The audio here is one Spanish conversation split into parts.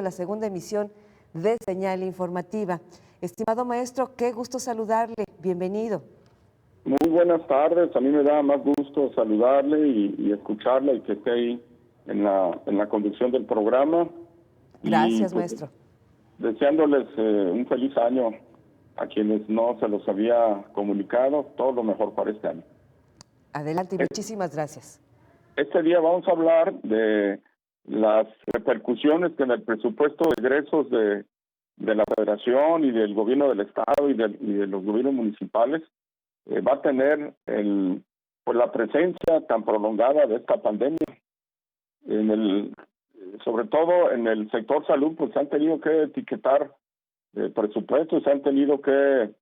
de la segunda emisión de Señal Informativa. Estimado maestro, qué gusto saludarle. Bienvenido. Muy buenas tardes. A mí me da más gusto saludarle y escucharla y que esté ahí en la conducción del programa. Gracias, maestro. Deseándoles un feliz año a quienes no se los había comunicado. Todo lo mejor para este año. Adelante y muchísimas gracias. Este día vamos a hablar de las repercusiones que en el presupuesto de egresos de la Federación y del Gobierno del Estado y de los gobiernos municipales va a tener la presencia tan prolongada de esta pandemia. Sobre todo en el sector salud, pues se han tenido que etiquetar presupuestos, se han tenido que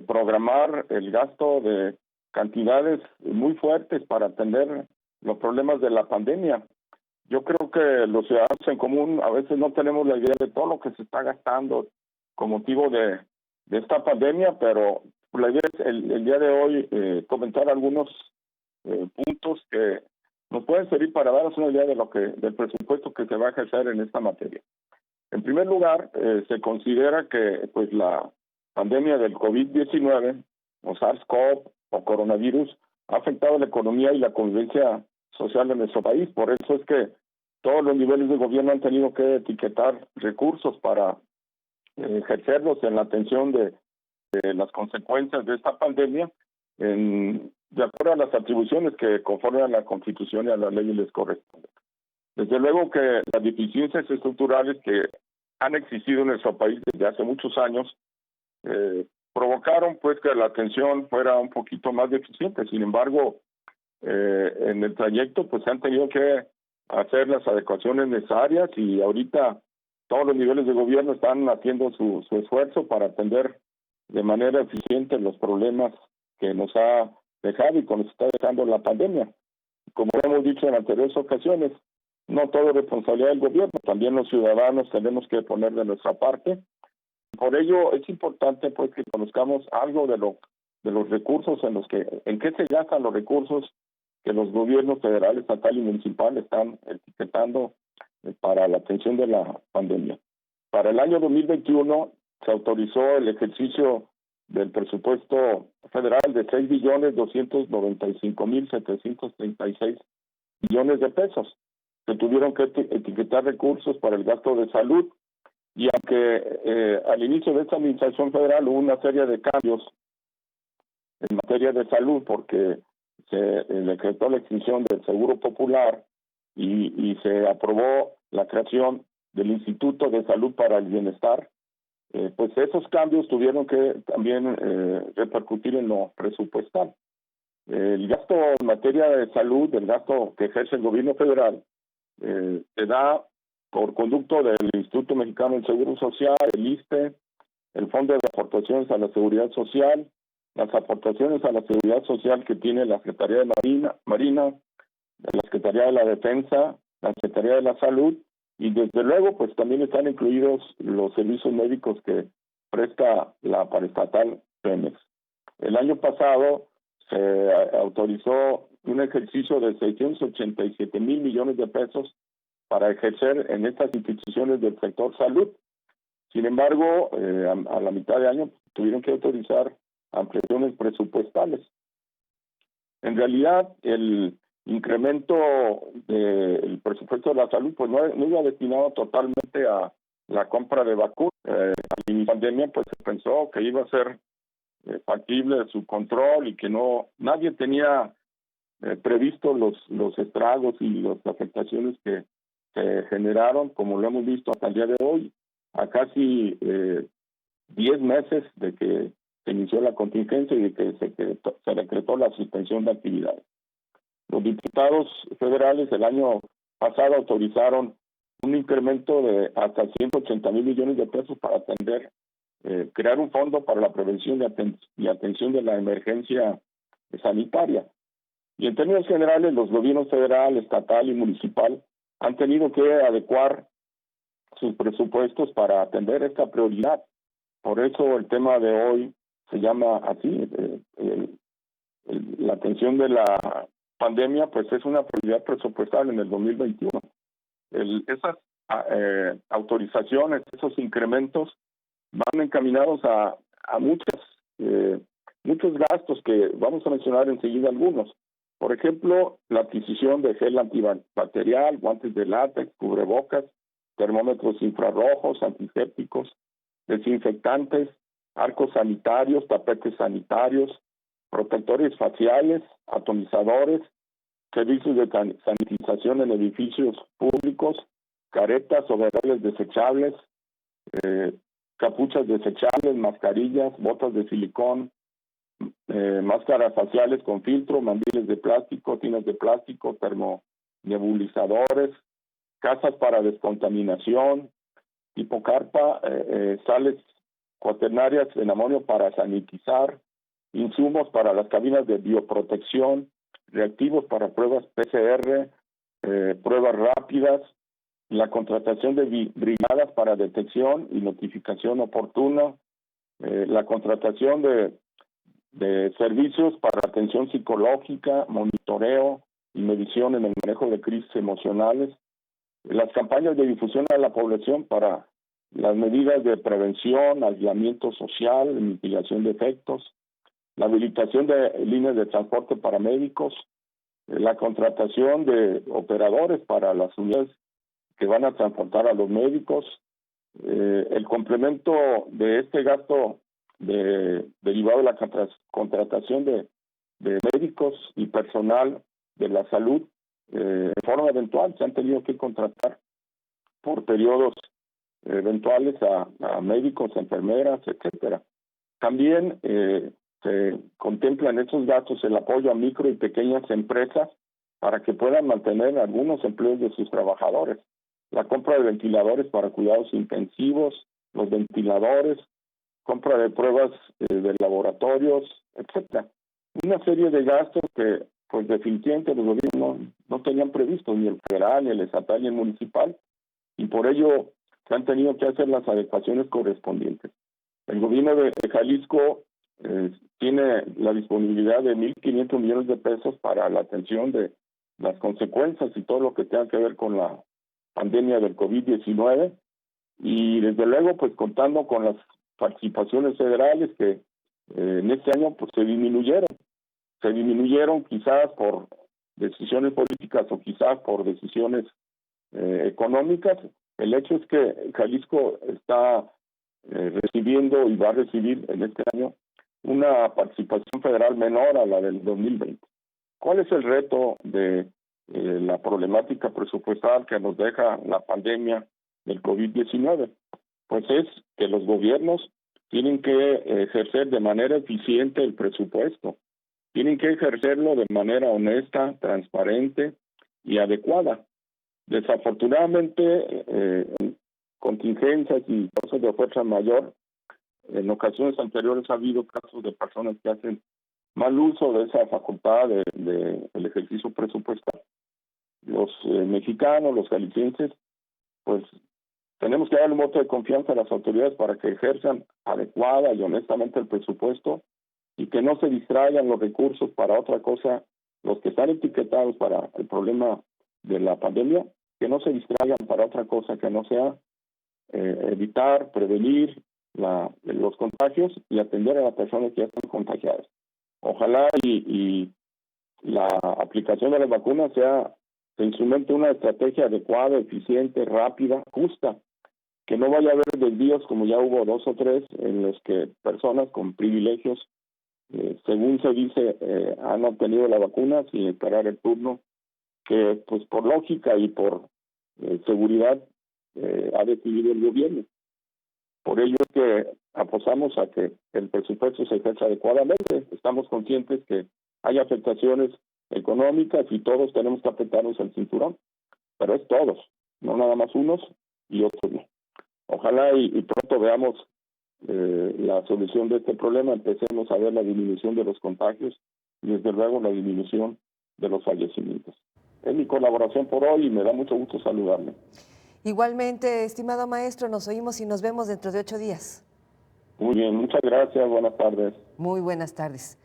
programar el gasto de cantidades muy fuertes para atender los problemas de la pandemia. Yo creo que los ciudadanos en común a veces no tenemos la idea de todo lo que se está gastando con motivo de esta pandemia, pero la idea es el día de hoy comentar algunos puntos que nos pueden servir para darnos una idea del presupuesto que se va a ejercer en esta materia. En primer lugar, se considera que pues la pandemia del COVID-19 o SARS-CoV o coronavirus ha afectado la economía y la convivencia social de nuestro país. Por eso es que todos los niveles de gobierno han tenido que etiquetar recursos para ejercerlos en la atención de las consecuencias de esta pandemia de acuerdo a las atribuciones que conforme a la Constitución y a las leyes les corresponden. Desde luego que las deficiencias estructurales que han existido en nuestro país desde hace muchos años provocaron pues que la atención fuera un poquito más deficiente. Sin embargo, en el trayecto pues se han tenido que hacer las adecuaciones necesarias y ahorita todos los niveles de gobierno están haciendo su esfuerzo para atender de manera eficiente los problemas que nos ha dejado y que nos está dejando la pandemia. Como hemos dicho en anteriores ocasiones, no todo es responsabilidad del gobierno, también los ciudadanos tenemos que poner de nuestra parte. Por ello es importante pues que conozcamos algo de los recursos en qué se gastan los recursos que los gobiernos federal, estatal y municipal están etiquetando para la atención de la pandemia. Para el año 2021 se autorizó el ejercicio del presupuesto federal de 6.295.736 millones de pesos. Se tuvieron que etiquetar recursos para el gasto de salud y aunque al inicio de esta administración federal hubo una serie de cambios en materia de salud porque se decretó la extinción del Seguro Popular y se aprobó la creación del Instituto de Salud para el Bienestar, pues esos cambios tuvieron que también repercutir en lo presupuestal. El gasto en materia de salud, el gasto que ejerce el gobierno federal, se da por conducto del Instituto Mexicano del Seguro Social, el ISSSTE, el Fondo de Aportaciones a la Seguridad Social, las aportaciones a la Seguridad Social que tiene la Secretaría de Marina, la Secretaría de la Defensa, la Secretaría de la Salud, y desde luego pues también están incluidos los servicios médicos que presta la paraestatal Pemex. El año pasado se autorizó un ejercicio de 687 mil millones de pesos para ejercer en estas instituciones del sector salud. Sin embargo, a la mitad de año tuvieron que autorizar ampliaciones presupuestales. En realidad, el incremento del presupuesto de la salud pues no iba destinado totalmente a la compra de vacunas. Al inicio de la pandemia pues se pensó que iba a ser factible su control y que nadie tenía previsto los estragos y las afectaciones que se generaron, como lo hemos visto hasta el día de hoy, a casi 10 meses de que se inició la contingencia y de que se decretó la suspensión de actividades. Los diputados federales el año pasado autorizaron un incremento de hasta 180 mil millones de pesos para crear un fondo para la prevención y atención de la emergencia sanitaria. Y en términos generales, los gobiernos federal, estatal y municipal han tenido que adecuar sus presupuestos para atender esta prioridad. Por eso el tema de hoy se llama así, la atención de la pandemia, pues es una prioridad presupuestal en el 2021. Esas autorizaciones, esos incrementos van encaminados a muchos gastos que vamos a mencionar enseguida algunos. Por ejemplo, la adquisición de gel antibacterial, guantes de látex, cubrebocas, termómetros infrarrojos, antisépticos, desinfectantes, arcos sanitarios, tapetes sanitarios, protectores faciales, atomizadores, servicios de sanitización en edificios públicos, caretas, overoles desechables, capuchas desechables, mascarillas, botas de silicón, máscaras faciales con filtro, mandiles de plástico, tinas de plástico, termonebulizadores, casas para descontaminación, tipo carpa, sales cuaternarias en amonio para sanitizar, insumos para las cabinas de bioprotección, reactivos para pruebas PCR, pruebas rápidas, la contratación de brigadas para detección y notificación oportuna, la contratación de servicios para atención psicológica, monitoreo y medición en el manejo de crisis emocionales, las campañas de difusión a la población para las medidas de prevención, aislamiento social, mitigación de efectos, la habilitación de líneas de transporte para médicos, la contratación de operadores para las unidades que van a transportar a los médicos, el complemento de este gasto derivado de la contratación de médicos y personal de la salud en forma eventual. Se han tenido que contratar por periodos eventuales a médicos, enfermeras, etcétera. También se contempla en esos gastos el apoyo a micro y pequeñas empresas para que puedan mantener algunos empleos de sus trabajadores. La compra de ventiladores para cuidados intensivos, los ventiladores, compra de pruebas de laboratorios, etcétera. Una serie de gastos que, pues definitivamente los gobiernos no tenían previsto, ni el federal, ni el estatal, ni el municipal, y por ello se han tenido que hacer las adecuaciones correspondientes. El gobierno de Jalisco tiene la disponibilidad de 1.500 millones de pesos para la atención de las consecuencias y todo lo que tenga que ver con la pandemia del COVID-19, y desde luego pues contando con las participaciones federales que en este año pues se disminuyeron quizás por decisiones políticas o quizás por decisiones económicas. El hecho es que Jalisco está recibiendo y va a recibir en este año una participación federal menor a la del 2020. ¿Cuál es el reto de la problemática presupuestal que nos deja la pandemia del COVID-19? Pues es que los gobiernos tienen que ejercer de manera eficiente el presupuesto, tienen que ejercerlo de manera honesta, transparente y adecuada. Desafortunadamente, en contingencias y casos de fuerza mayor, en ocasiones anteriores ha habido casos de personas que hacen mal uso de esa facultad del ejercicio presupuestal. Los mexicanos, los jaliscienses, pues tenemos que dar un voto de confianza a las autoridades para que ejerzan adecuada y honestamente el presupuesto y que no se distraigan los recursos para otra cosa, los que están etiquetados para el problema de la pandemia, que no se distraigan para otra cosa que no sea evitar, prevenir los contagios y atender a las personas que ya están contagiadas. Ojalá y la aplicación de las vacunas se instrumente una estrategia adecuada, eficiente, rápida, justa, que no vaya a haber desvíos como ya hubo 2 o 3 en los que personas con privilegios, según se dice, han obtenido la vacuna sin esperar el turno, que pues por lógica y por seguridad ha decidido el gobierno. Por ello es que apostamos a que el presupuesto se ejerza adecuadamente. Estamos conscientes que hay afectaciones económicas y todos tenemos que apretarnos el cinturón, pero es todos, no nada más unos y otros no. Ojalá y pronto veamos la solución de este problema, empecemos a ver la disminución de los contagios y desde luego la disminución de los fallecimientos. Es mi colaboración por hoy y me da mucho gusto saludarle. Igualmente, estimado maestro, nos oímos y nos vemos dentro de 8 días. Muy bien, muchas gracias, buenas tardes. Muy buenas tardes.